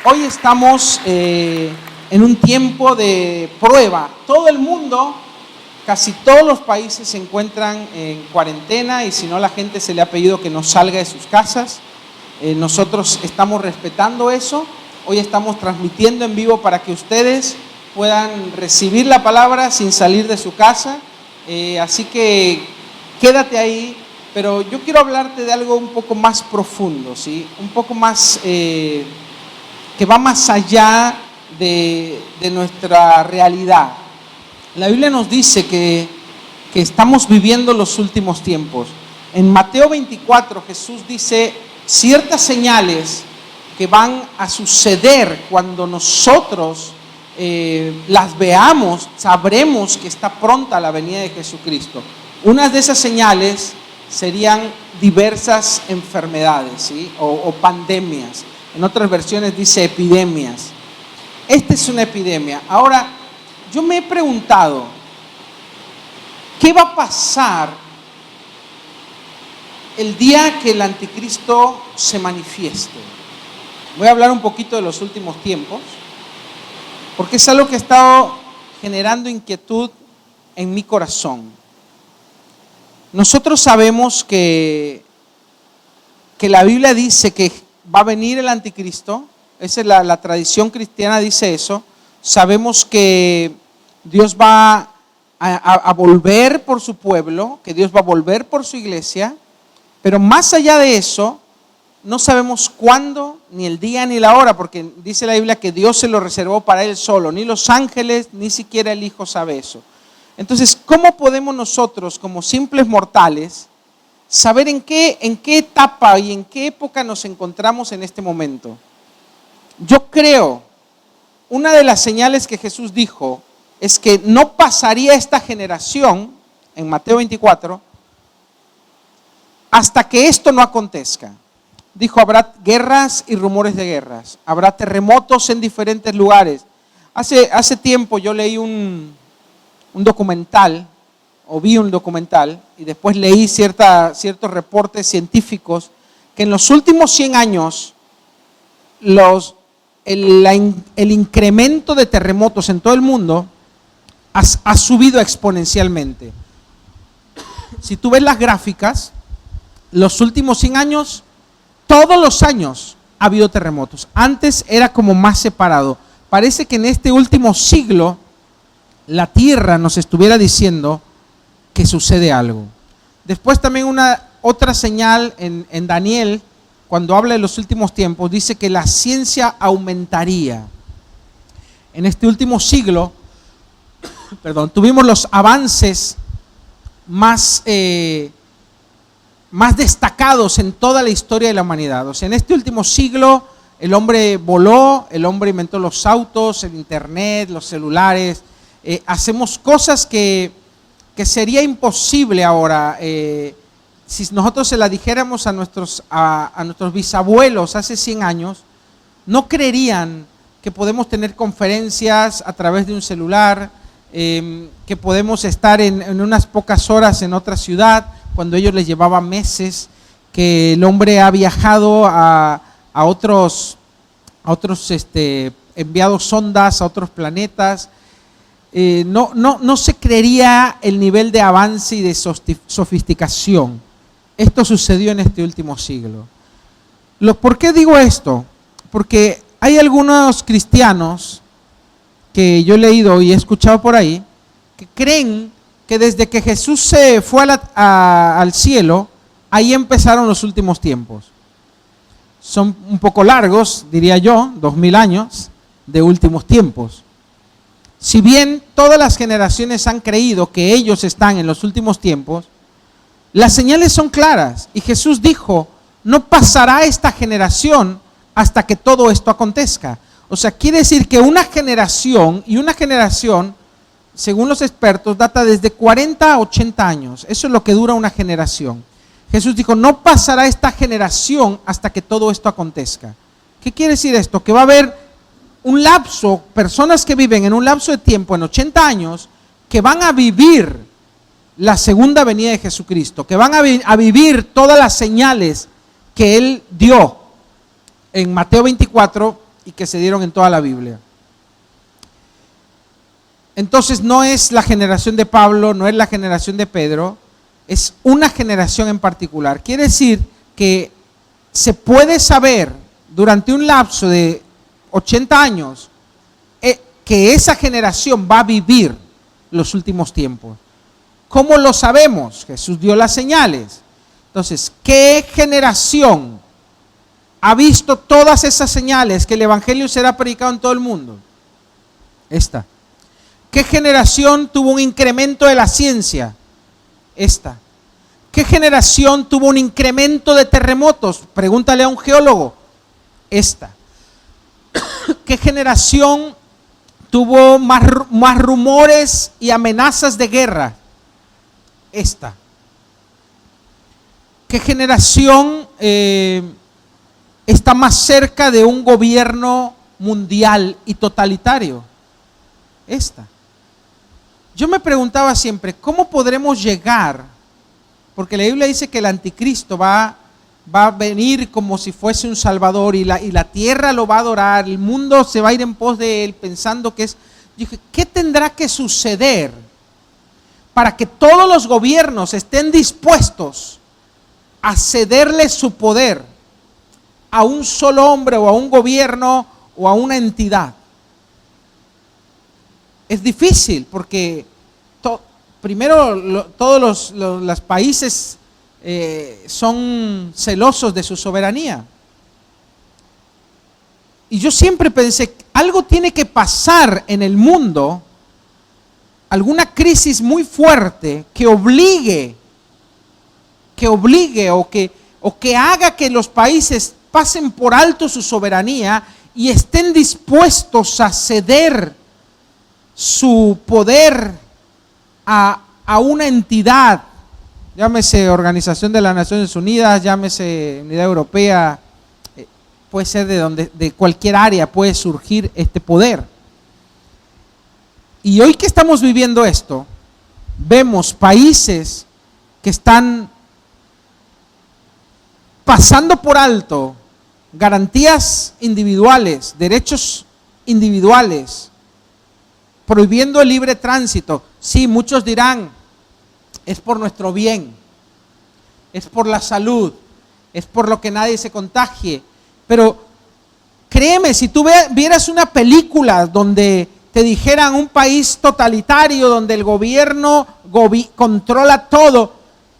Hoy estamos en un tiempo de prueba. Todo el mundo, casi todos los países se encuentran en cuarentena y si no la gente se le ha pedido que no salga de sus casas. Nosotros estamos respetando eso. Hoy estamos transmitiendo en vivo para que ustedes puedan recibir la palabra sin salir de su casa. Así que quédate ahí, pero yo quiero hablarte de algo un poco más profundo, ¿sí? Un poco más que va más allá de nuestra realidad. La Biblia nos dice que estamos viviendo los últimos tiempos. En Mateo 24 Jesús dice ciertas señales que van a suceder cuando nosotros las veamos, sabremos que está pronta la venida de Jesucristo. Una de esas señales serían diversas enfermedades, ¿sí? o pandemias. En otras versiones dice epidemias. Esta es una epidemia. Ahora, yo me he preguntado, ¿qué va a pasar el día que el anticristo se manifieste? Voy a hablar un poquito de los últimos tiempos, porque es algo que ha estado generando inquietud en mi corazón. Nosotros sabemos que la Biblia dice que va a venir el anticristo. Esa es la tradición cristiana, dice eso. Sabemos que Dios va a volver por su pueblo, que Dios va a volver por su iglesia, pero más allá de eso, no sabemos cuándo, ni el día ni la hora, porque dice la Biblia que Dios se lo reservó para Él solo, ni los ángeles, ni siquiera el Hijo sabe eso. Entonces, ¿cómo podemos nosotros, como simples mortales, saber en qué etapa y en qué época nos encontramos en este momento? Yo creo, una de las señales que Jesús dijo es que no pasaría esta generación, en Mateo 24, hasta que esto no acontezca. Dijo, habrá guerras y rumores de guerras, habrá terremotos en diferentes lugares. Hace tiempo yo leí un documental, o vi un documental, y después leí ciertos reportes científicos, que en los últimos 100 años, el incremento de terremotos en todo el mundo ha subido exponencialmente. Si tú ves las gráficas, los últimos 100 años, todos los años ha habido terremotos. Antes era como más separado. Parece que en este último siglo la Tierra nos estuviera diciendo que sucede algo. Después también otra señal en Daniel, cuando habla de los últimos tiempos, dice que la ciencia aumentaría. En este último siglo, tuvimos los avances más destacados en toda la historia de la humanidad. O sea, en este último siglo el hombre voló, el hombre inventó los autos, el internet, los celulares. Hacemos cosas que sería imposible ahora. Si nosotros se la dijéramos a nuestros bisabuelos hace 100 años, no creerían que podemos tener conferencias a través de un celular, que podemos estar en unas pocas horas en otra ciudad, cuando ellos les llevaba meses, que el hombre ha viajado a otros enviado sondas a otros planetas. No se creería el nivel de avance y de sofisticación. Esto sucedió en este último siglo. ¿Por qué digo esto? Porque hay algunos cristianos que yo he leído y he escuchado por ahí que creen que desde que Jesús se fue al cielo, ahí empezaron los últimos tiempos. Son un poco largos, diría yo, 2000 años de últimos tiempos. Si bien todas las generaciones han creído que ellos están en los últimos tiempos, las señales son claras. Y Jesús dijo, no pasará esta generación hasta que todo esto acontezca. O sea, quiere decir que una generación, según los expertos, data desde 40 a 80 años. Eso es lo que dura una generación. Jesús dijo, no pasará esta generación hasta que todo esto acontezca. ¿Qué quiere decir esto? Que va a haber un lapso, personas que viven en un lapso de tiempo, en 80 años, que van a vivir la segunda venida de Jesucristo, que van a vivir todas las señales que Él dio en Mateo 24 y que se dieron en toda la Biblia. Entonces no es la generación de Pablo, no es la generación de Pedro, es una generación en particular. Quiere decir que se puede saber durante un lapso de 80 años que esa generación va a vivir los últimos tiempos. ¿Cómo lo sabemos? Jesús dio las señales. Entonces, ¿qué generación ha visto todas esas señales que el evangelio será predicado en todo el mundo? Esta. ¿Qué generación tuvo un incremento de la ciencia? Esta. ¿Qué generación tuvo un incremento de terremotos? Pregúntale a un geólogo. Esta. ¿Qué generación tuvo más rumores y amenazas de guerra? Esta. ¿Qué generación está más cerca de un gobierno mundial y totalitario? Esta. Yo me preguntaba siempre, ¿cómo podremos llegar? Porque la Biblia dice que el anticristo va a venir como si fuese un salvador y la tierra lo va a adorar, el mundo se va a ir en pos de él pensando que es... Yo dije, ¿qué tendrá que suceder para que todos los gobiernos estén dispuestos a cederle su poder a un solo hombre o a un gobierno o a una entidad? Es difícil porque primero todos los países son celosos de su soberanía. Y yo siempre pensé, algo tiene que pasar en el mundo, alguna crisis muy fuerte que obligue o que haga que los países pasen por alto su soberanía y estén dispuestos a ceder su poder a una entidad, llámese Organización de las Naciones Unidas, llámese Unidad Europea, puede ser de cualquier área puede surgir este poder. Y hoy que estamos viviendo esto, vemos países que están pasando por alto garantías individuales, derechos individuales, prohibiendo el libre tránsito. Sí, muchos dirán, es por nuestro bien, es por la salud, es por lo que nadie se contagie. Pero créeme, si tú vieras una película donde te dijeran un país totalitario, donde el gobierno controla todo,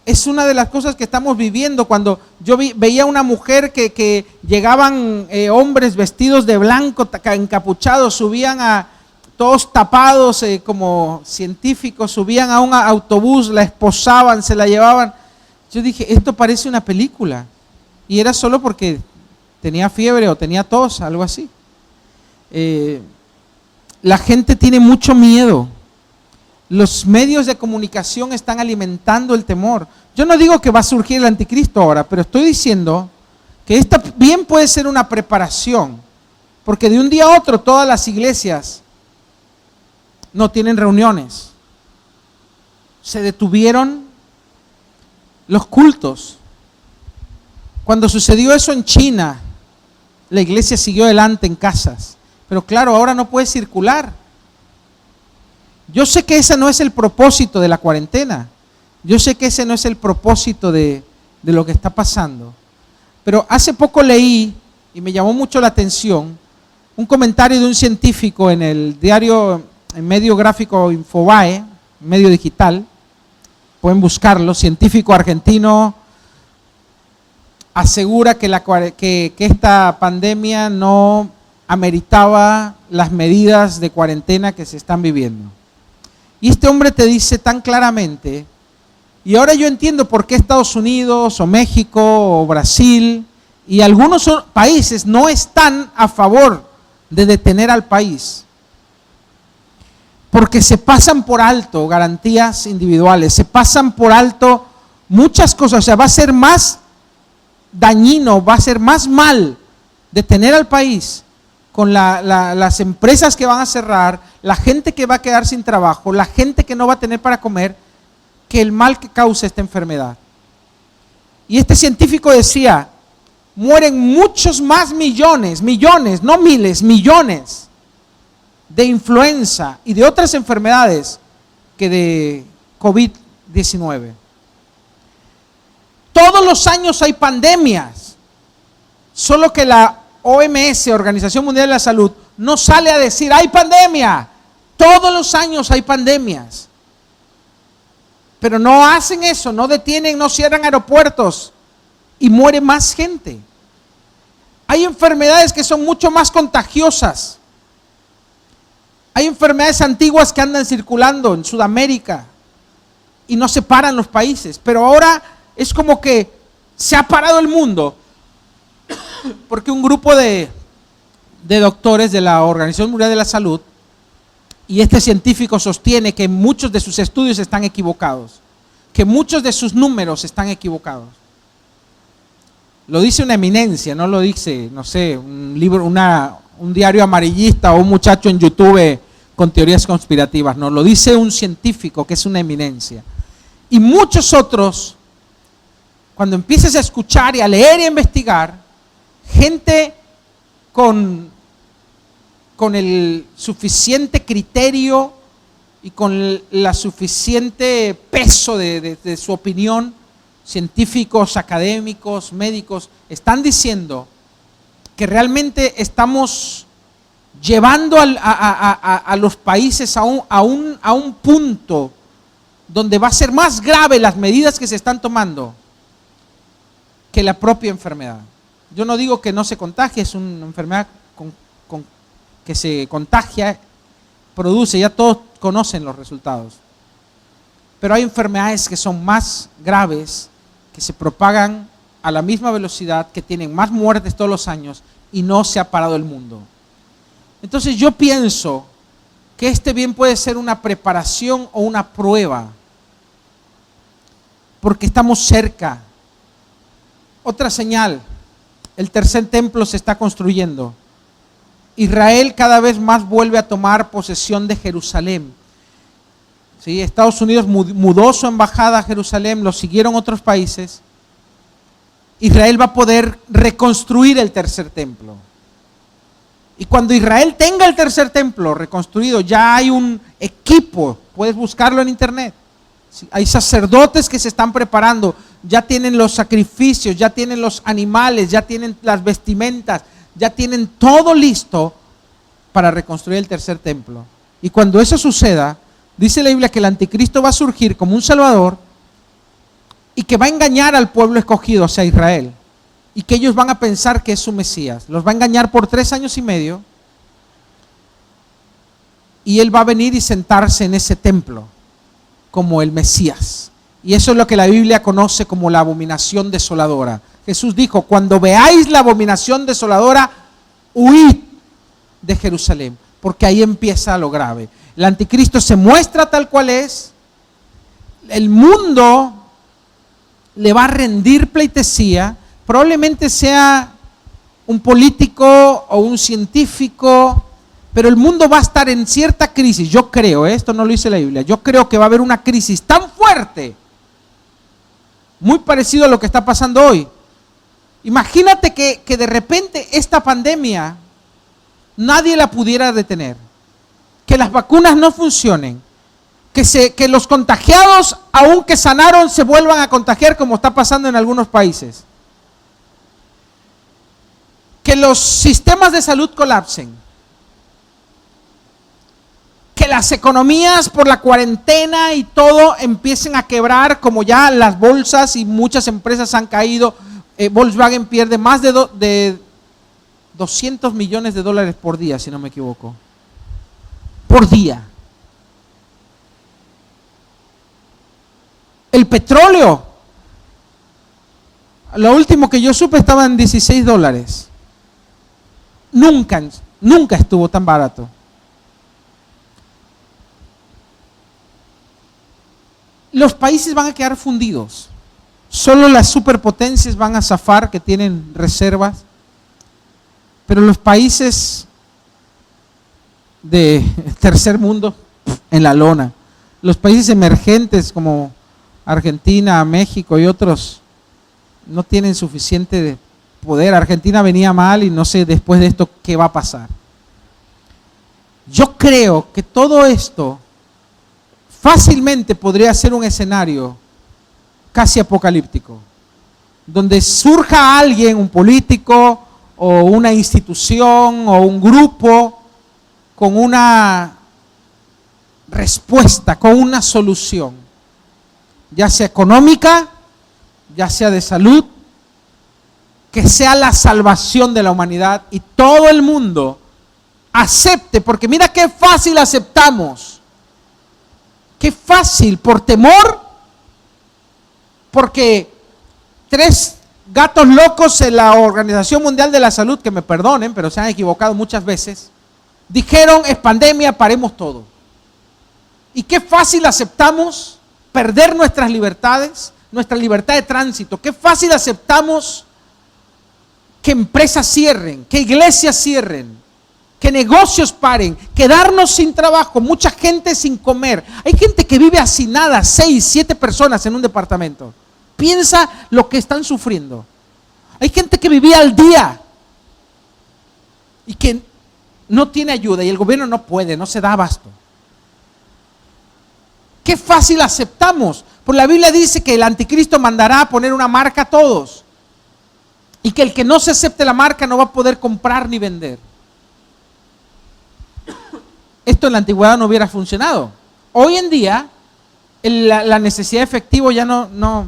es una de las cosas que estamos viviendo. Cuando yo veía una mujer que llegaban hombres vestidos de blanco, encapuchados, subían todos tapados como científicos, subían a un autobús, la esposaban, se la llevaban. Yo dije, esto parece una película. Y era solo porque tenía fiebre o tenía tos, algo así. La gente tiene mucho miedo. Los medios de comunicación están alimentando el temor. Yo no digo que va a surgir el anticristo ahora, pero estoy diciendo que esta bien puede ser una preparación, porque de un día a otro todas las iglesias no tienen reuniones. Se detuvieron los cultos. Cuando sucedió eso en China, la iglesia siguió adelante en casas. Pero claro, ahora no puede circular. Yo sé que ese no es el propósito de la cuarentena. Yo sé que ese no es el propósito de lo que está pasando. Pero hace poco leí, y me llamó mucho la atención, un comentario de un científico en el diario, en medio gráfico Infobae, medio digital. Pueden buscarlo, científico argentino, asegura que esta pandemia no ameritaba las medidas de cuarentena que se están viviendo. Y este hombre te dice tan claramente, y ahora yo entiendo por qué Estados Unidos o México o Brasil y algunos países no están a favor de detener al país, porque se pasan por alto garantías individuales, se pasan por alto muchas cosas. O sea, va a ser más dañino, va a ser más mal detener al país con las empresas que van a cerrar, la gente que va a quedar sin trabajo, la gente que no va a tener para comer, que el mal que causa esta enfermedad. Y este científico decía, mueren muchos más millones, no miles, millones de influenza y de otras enfermedades que de COVID-19. Todos los años hay pandemias, solo que la OMS, Organización Mundial de la Salud, no sale a decir hay pandemia. Todos los años hay pandemias, pero no hacen eso, no detienen, no cierran aeropuertos y muere más gente. Hay enfermedades que son mucho más contagiosas. Hay enfermedades antiguas que andan circulando en Sudamérica y no se paran los países, pero ahora es como que se ha parado el mundo porque un grupo de doctores de la Organización Mundial de la Salud y este científico sostiene que muchos de sus estudios están equivocados, que muchos de sus números están equivocados. Lo dice una eminencia, no lo dice, no sé, un libro, un diario amarillista o un muchacho en YouTube con teorías conspirativas, no, lo dice un científico que es una eminencia. Y muchos otros, cuando empieces a escuchar y a leer y a investigar, gente con el suficiente criterio y con la suficiente peso de su opinión, científicos, académicos, médicos, están diciendo que realmente estamos llevando a los países a un punto donde va a ser más grave las medidas que se están tomando que la propia enfermedad. Yo no digo que no se contagie, es una enfermedad que se contagia, produce, ya todos conocen los resultados. Pero hay enfermedades que son más graves, que se propagan a la misma velocidad, que tienen más muertes todos los años y no se ha parado el mundo. Entonces yo pienso que este bien puede ser una preparación o una prueba, porque estamos cerca. Otra señal, el tercer templo se está construyendo. Israel cada vez más vuelve a tomar posesión de Jerusalén. ¿Sí? Estados Unidos mudó su embajada a Jerusalén, lo siguieron otros países. Israel va a poder reconstruir el tercer templo. Y cuando Israel tenga el tercer templo reconstruido, ya hay un equipo, puedes buscarlo en internet. ¿Sí? Hay sacerdotes que se están preparando, ya tienen los sacrificios, ya tienen los animales, ya tienen las vestimentas, ya tienen todo listo para reconstruir el tercer templo. Y cuando eso suceda, dice la Biblia que el anticristo va a surgir como un salvador y que va a engañar al pueblo escogido, o sea, Israel, y que ellos van a pensar que es su Mesías. Los va a engañar por 3 años y medio y él va a venir y sentarse en ese templo como el Mesías. Y eso es lo que la Biblia conoce como la abominación desoladora. Jesús dijo, cuando veáis la abominación desoladora, huid de Jerusalén, porque ahí empieza lo grave. El anticristo se muestra tal cual es, el mundo le va a rendir pleitesía, probablemente sea un político o un científico, pero el mundo va a estar en cierta crisis. Yo creo, esto no lo dice la Biblia, yo creo que va a haber una crisis tan fuerte, muy parecido a lo que está pasando hoy. Imagínate que de repente esta pandemia nadie la pudiera detener, que las vacunas no funcionen, que los contagiados, aunque sanaron, se vuelvan a contagiar como está pasando en algunos países, que los sistemas de salud colapsen, que las economías por la cuarentena y todo empiecen a quebrar, como ya las bolsas y muchas empresas han caído. Volkswagen pierde más de 200 millones de dólares por día, si no me equivoco. Por día. El petróleo, lo último que yo supe estaba en 16 dólares. Nunca estuvo tan barato. Los países van a quedar fundidos. Solo las superpotencias van a zafar, que tienen reservas. Pero los países de tercer mundo, en la lona. Los países emergentes como Argentina, México y otros no tienen suficiente poder. Argentina venía mal y no sé después de esto qué va a pasar. Yo creo que todo esto fácilmente podría ser un escenario casi apocalíptico, donde surja alguien, un político o una institución o un grupo con una respuesta, con una solución, ya sea económica, ya sea de salud, que sea la salvación de la humanidad y todo el mundo acepte, porque mira qué fácil aceptamos, qué fácil, por temor, porque 3 gatos locos en la Organización Mundial de la Salud, que me perdonen, pero se han equivocado muchas veces, dijeron, es pandemia, paremos todo. Y qué fácil aceptamos perder nuestras libertades, nuestra libertad de tránsito, qué fácil aceptamos que empresas cierren, que iglesias cierren, que negocios paren, quedarnos sin trabajo, mucha gente sin comer. Hay gente que vive hacinada, 6, 7 personas en un departamento. Piensa lo que están sufriendo. Hay gente que vivía al día y que no tiene ayuda y el gobierno no puede, no se da abasto. Qué fácil aceptamos. Por la Biblia dice que el anticristo mandará a poner una marca a todos y que el que no se acepte la marca no va a poder comprar ni vender. Esto en la antigüedad no hubiera funcionado. Hoy en día la necesidad de efectivo ya no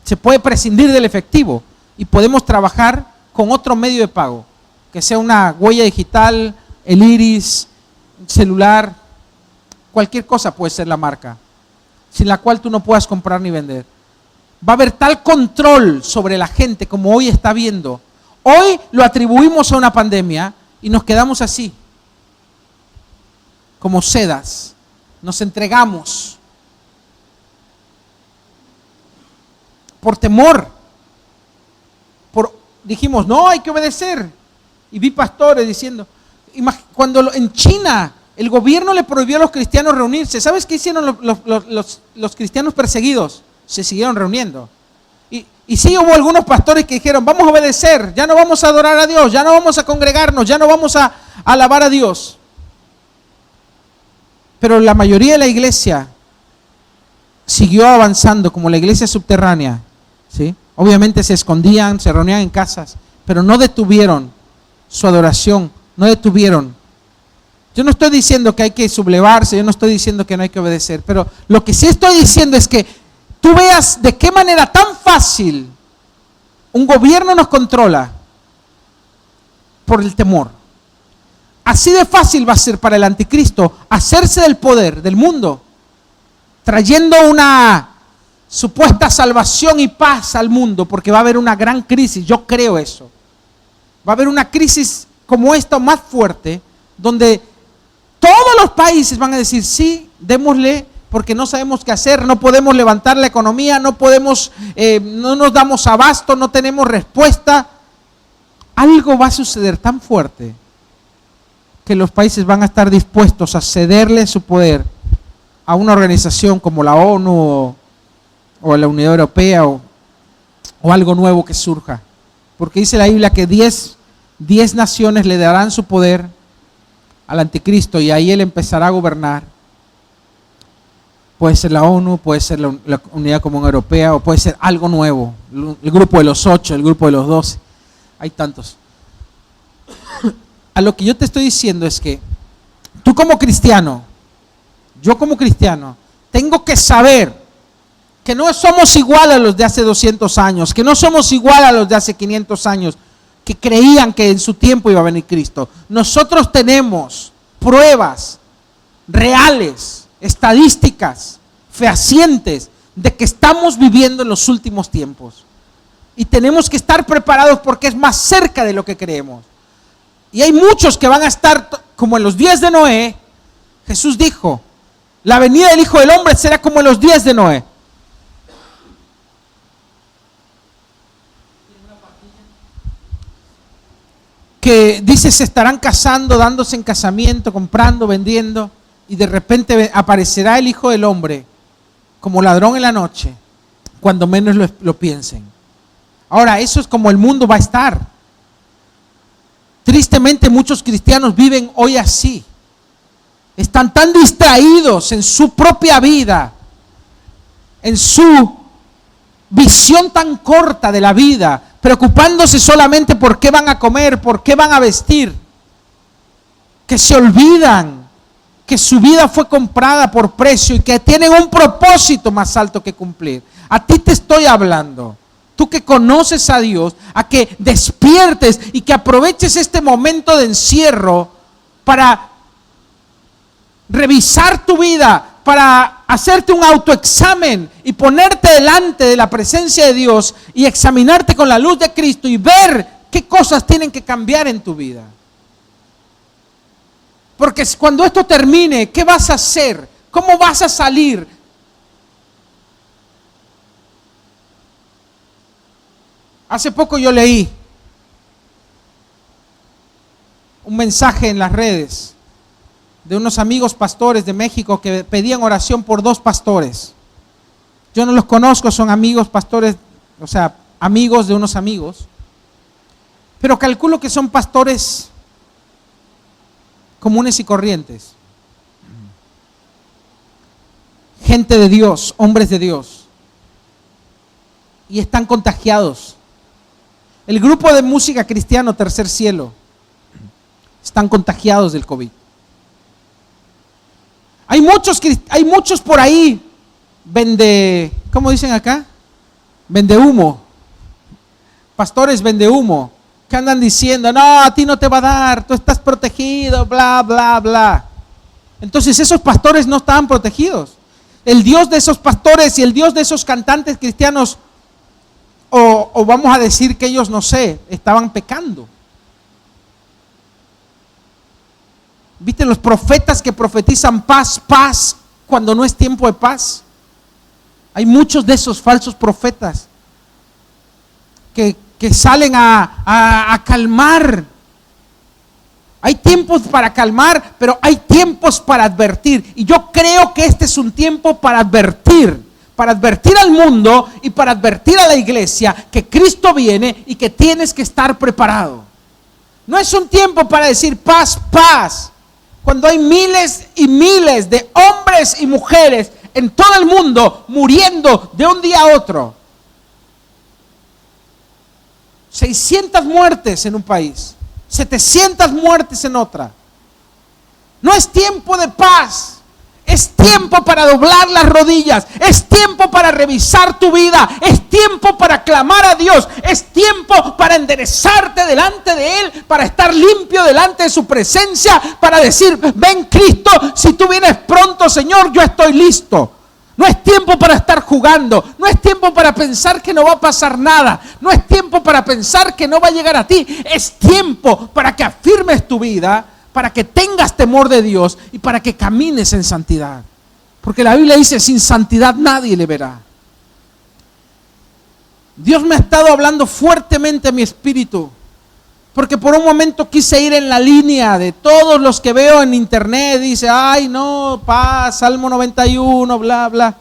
se puede prescindir del efectivo y podemos trabajar con otro medio de pago, que sea una huella digital, el iris, celular, cualquier cosa puede ser la marca, sin la cual tú no puedas comprar ni vender. Va a haber tal control sobre la gente como hoy está viendo. Hoy lo atribuimos a una pandemia y nos quedamos así, como sedas, nos entregamos por temor, dijimos, no, hay que obedecer. Y vi pastores diciendo, cuando en China el gobierno le prohibió a los cristianos reunirse, ¿sabes qué hicieron los cristianos perseguidos? Se siguieron reuniendo. Y sí hubo algunos pastores que dijeron, vamos a obedecer, ya no vamos a adorar a Dios, ya no vamos a congregarnos, ya no vamos a alabar a Dios. Pero la mayoría de la iglesia siguió avanzando como la iglesia subterránea, ¿sí? Obviamente se escondían, se reunían en casas, pero no detuvieron su adoración, no detuvieron. Yo no estoy diciendo que hay que sublevarse, yo no estoy diciendo que no hay que obedecer, pero lo que sí estoy diciendo es que tú veas de qué manera tan fácil un gobierno nos controla por el temor. Así de fácil va a ser para el anticristo hacerse del poder del mundo, trayendo una supuesta salvación y paz al mundo, porque va a haber una gran crisis, yo creo eso. Va a haber una crisis como esta más fuerte, donde todos los países van a decir, sí, démosle, porque no sabemos qué hacer, no podemos levantar la economía, no podemos, no nos damos abasto, no tenemos respuesta. Algo va a suceder tan fuerte que los países van a estar dispuestos a cederle su poder a una organización como la ONU o la Unión Europea o algo nuevo que surja. Porque dice la Biblia que 10 naciones le darán su poder al anticristo y ahí él empezará a gobernar. Puede ser la ONU, puede ser la Unidad Común Europea o puede ser algo nuevo, el grupo de los 8, el grupo de los 12, hay tantos. A lo que yo te estoy diciendo es que tú como cristiano, yo como cristiano, tengo que saber que no somos igual a los de hace 200 años, que no somos igual a los de hace 500 años, que creían que en su tiempo iba a venir Cristo. Nosotros tenemos pruebas reales, estadísticas, fehacientes, de que estamos viviendo en los últimos tiempos. Y tenemos que estar preparados porque es más cerca de lo que creemos. Y hay muchos que van a estar como en los días de Noé. Jesús dijo, la venida del Hijo del Hombre será como en los días de Noé. Que dice, se estarán casando, dándose en casamiento, comprando, vendiendo, y de repente aparecerá el Hijo del Hombre como ladrón en la noche, cuando menos lo piensen. Ahora, eso es como el mundo va a estar. tristemente muchos cristianos viven hoy así. Están tan distraídos en su propia vida, en su visión tan corta de la vida, preocupándose solamente por qué van a comer, por qué van a vestir, que se olvidan que su vida fue comprada por precio y que tienen un propósito más alto que cumplir. A ti te estoy hablando, tú que conoces a Dios, a que despiertes y que aproveches este momento de encierro para revisar tu vida, para hacerte un autoexamen y ponerte delante de la presencia de Dios y examinarte con la luz de Cristo y ver qué cosas tienen que cambiar en tu vida. Porque cuando esto termine, ¿qué vas a hacer? ¿Cómo vas a salir? Hace poco yo leí un mensaje en las redes de unos amigos pastores de México que pedían oración por 2 pastores. Yo no los conozco, son amigos pastores, o sea, amigos de unos amigos, pero calculo que son pastores comunes y corrientes. Gente de Dios, hombres de Dios. Y están contagiados. El grupo de música cristiano Tercer Cielo están contagiados del COVID. Hay muchos por ahí, ¿cómo dicen acá? Vende humo. Pastores vende humo, que andan diciendo, no, a ti no te va a dar, tú estás protegido, bla, bla, bla. Entonces esos pastores no estaban protegidos. El Dios de esos pastores y el Dios de esos cantantes cristianos, o vamos a decir que ellos, no sé, estaban pecando. ¿Viste los profetas que profetizan paz, paz, cuando no es tiempo de paz? Hay muchos de esos falsos profetas que salen a calmar. Hay tiempos para calmar, pero hay tiempos para advertir. Y yo creo que este es un tiempo para advertir al mundo y para advertir a la iglesia que Cristo viene y que tienes que estar preparado. No es un tiempo para decir paz, paz, cuando hay miles y miles de hombres y mujeres en todo el mundo muriendo de un día a otro. 600 muertes en un país, 700 muertes en otra. No es tiempo de paz. Es tiempo para doblar las rodillas, es tiempo para revisar tu vida, es tiempo para clamar a Dios, es tiempo para enderezarte delante de Él, para estar limpio delante de su presencia, para decir, ven Cristo, si tú vienes pronto, Señor, yo estoy listo. No es tiempo para estar jugando, no es tiempo para pensar que no va a pasar nada, no es tiempo para pensar que no va a llegar a ti, es tiempo para que afirmes tu vida, para que tengas temor de Dios y para que camines en santidad. Porque la Biblia dice, sin santidad nadie le verá. Dios me ha estado hablando fuertemente a mi espíritu, porque por un momento quise ir en la línea de todos los que veo en internet, dice, ay no, paz, Salmo 91, bla, bla.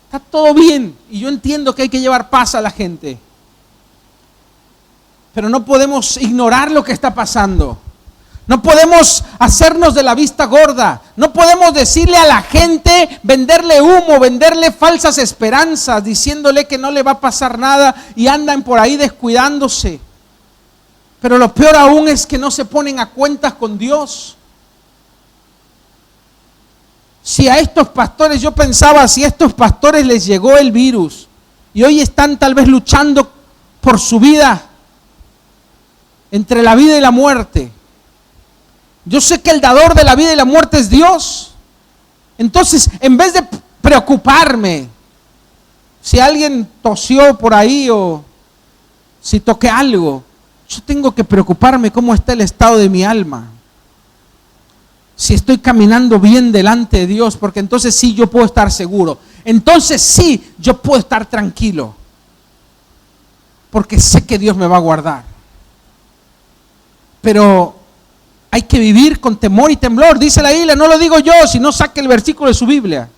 Está todo bien y yo entiendo que hay que llevar paz a la gente, pero no podemos ignorar lo que está pasando. No podemos hacernos de la vista gorda. No podemos decirle a la gente, venderle humo, venderle falsas esperanzas, diciéndole que no le va a pasar nada y andan por ahí descuidándose. Pero lo peor aún es que no se ponen a cuentas con Dios. Si a estos pastores, yo pensaba, si a estos pastores les llegó el virus y hoy están tal vez luchando por su vida, entre la vida y la muerte. Yo sé que el dador de la vida y la muerte es Dios. Entonces, en vez de preocuparme si alguien tosió por ahí o si toqué algo, yo tengo que preocuparme cómo está el estado de mi alma. Si estoy caminando bien delante de Dios, porque entonces sí yo puedo estar seguro. Entonces sí yo puedo estar tranquilo, porque sé que Dios me va a guardar. Pero hay que vivir con temor y temblor. Dice la Biblia, no lo digo yo, sino saque el versículo de su Biblia.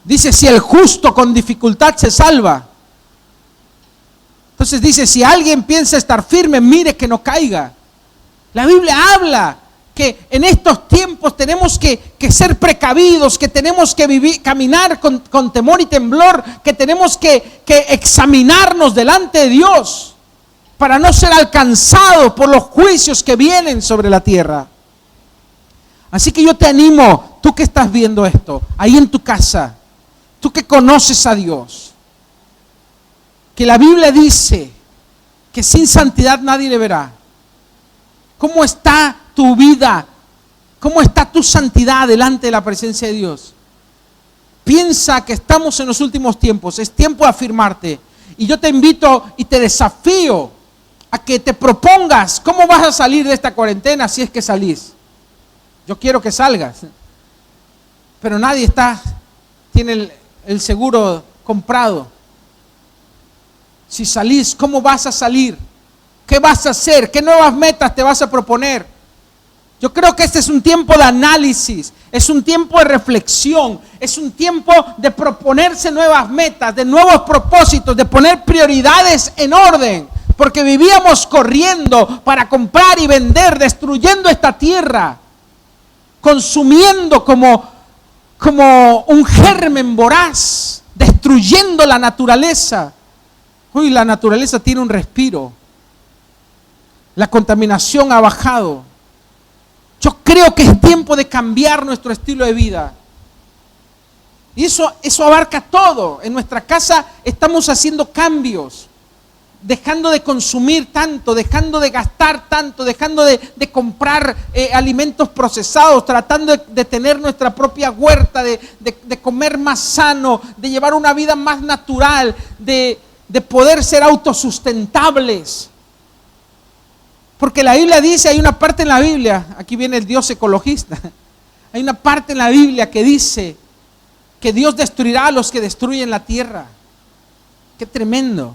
Dice, si el justo con dificultad se salva. Entonces dice, si alguien piensa estar firme, mire que no caiga. La Biblia habla que en estos tiempos tenemos que ser precavidos, que tenemos que caminar con temor y temblor, que tenemos que examinarnos delante de Dios para no ser alcanzados por los juicios que vienen sobre la tierra. Así que yo te animo, tú que estás viendo esto, ahí en tu casa, tú que conoces a Dios, que la Biblia dice que sin santidad nadie le verá. ¿Cómo está tu vida? ¿Cómo está tu santidad delante de la presencia de Dios? Piensa que estamos en los últimos tiempos, es tiempo de afirmarte. Y yo te invito y te desafío a que te propongas cómo vas a salir de esta cuarentena si es que salís. Yo quiero que salgas, pero nadie tiene el seguro comprado. Si salís, ¿cómo vas a salir? ¿Qué vas a hacer? ¿Qué nuevas metas te vas a proponer? Yo creo que este es un tiempo de análisis, es un tiempo de reflexión, es un tiempo de proponerse nuevas metas, de nuevos propósitos, de poner prioridades en orden, porque vivíamos corriendo para comprar y vender, destruyendo esta tierra, consumiendo como un germen voraz, destruyendo la naturaleza. Hoy la naturaleza tiene un respiro. La contaminación ha bajado. Yo creo que es tiempo de cambiar nuestro estilo de vida. Y eso abarca todo. En nuestra casa estamos haciendo cambios, dejando de consumir tanto, dejando de gastar tanto, dejando de comprar alimentos procesados, tratando de tener nuestra propia huerta, de comer más sano, de llevar una vida más natural, de poder ser autosustentables. Porque la Biblia dice, hay una parte en la Biblia, aquí viene el Dios ecologista, hay una parte en la Biblia que dice que Dios destruirá a los que destruyen la tierra. Qué tremendo.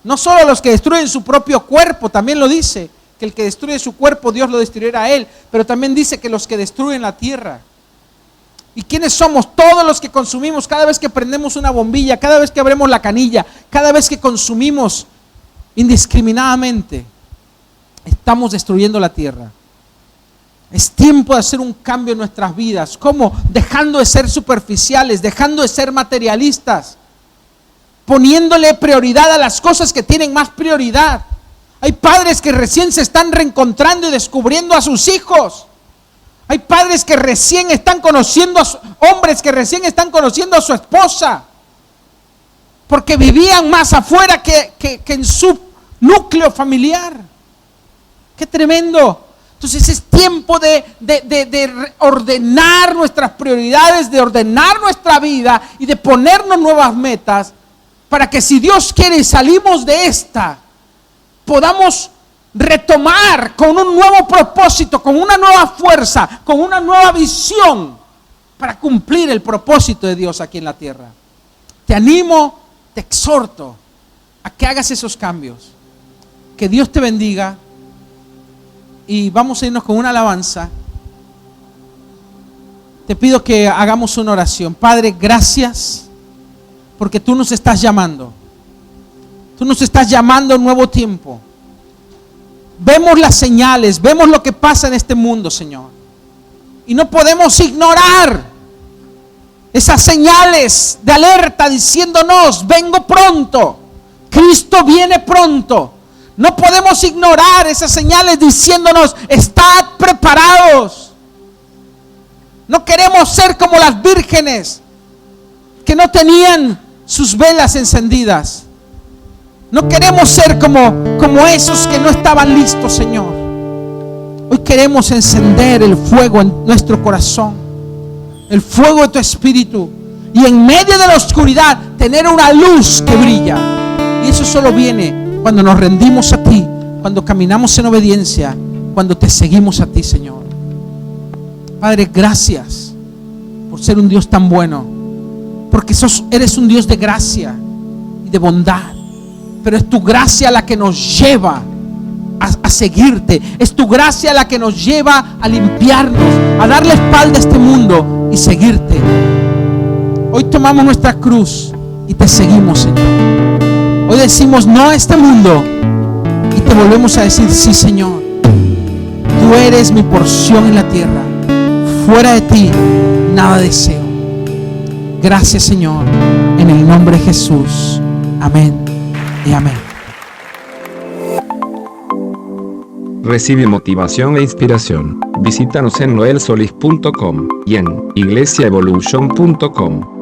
No solo a los que destruyen su propio cuerpo, también lo dice, que el que destruye su cuerpo Dios lo destruirá a él, pero también dice que los que destruyen la tierra. ¿Y quiénes somos? Todos los que consumimos, cada vez que prendemos una bombilla, cada vez que abrimos la canilla, cada vez que consumimos indiscriminadamente, estamos destruyendo la tierra. Es tiempo de hacer un cambio en nuestras vidas. ¿Cómo? Dejando de ser superficiales, dejando de ser materialistas, poniéndole prioridad a las cosas que tienen más prioridad. Hay padres que recién se están reencontrando y descubriendo a sus hijos. Hay padres que recién están conociendo hombres que recién están conociendo a su esposa, porque vivían más afuera que en su núcleo familiar. ¡Qué tremendo! Entonces es tiempo de ordenar nuestras prioridades, de ordenar nuestra vida y de ponernos nuevas metas, para que si Dios quiere y salimos de esta, podamos retomar con un nuevo propósito, con una nueva fuerza, con una nueva visión para cumplir el propósito de Dios aquí en la tierra. Te animo, te exhorto a que hagas esos cambios. Que Dios te bendiga y vamos a irnos con una alabanza. Te pido que hagamos una oración. Padre, gracias porque tú nos estás llamando. Tú nos estás llamando a un nuevo tiempo. Vemos las señales, vemos lo que pasa en este mundo, Señor. Y no podemos ignorar esas señales de alerta diciéndonos, vengo pronto, Cristo viene pronto. No podemos ignorar esas señales diciéndonos, estad preparados. No queremos ser como las vírgenes que no tenían sus velas encendidas. No queremos ser como esos que no estaban listos, Señor. Hoy queremos encender el fuego en nuestro corazón, el fuego de tu espíritu, y en medio de la oscuridad tener una luz que brilla. Y eso solo viene cuando nos rendimos a ti, cuando caminamos en obediencia, cuando te seguimos a ti, Señor. Padre, gracias por ser un Dios tan bueno, porque eres un Dios de gracia y de bondad. Pero es tu gracia la que nos lleva a seguirte. Es tu gracia la que nos lleva a limpiarnos, a darle espalda a este mundo y seguirte. Hoy tomamos nuestra cruz y te seguimos, Señor. Hoy decimos no a este mundo y te volvemos a decir sí, Señor. tú eres mi porción en la tierra. Fuera de ti, nada deseo. Gracias, Señor, en el nombre de Jesús. Amén y amén. Recibe motivación e inspiración. Visítanos en noelsolis.com y en iglesiaevolution.com.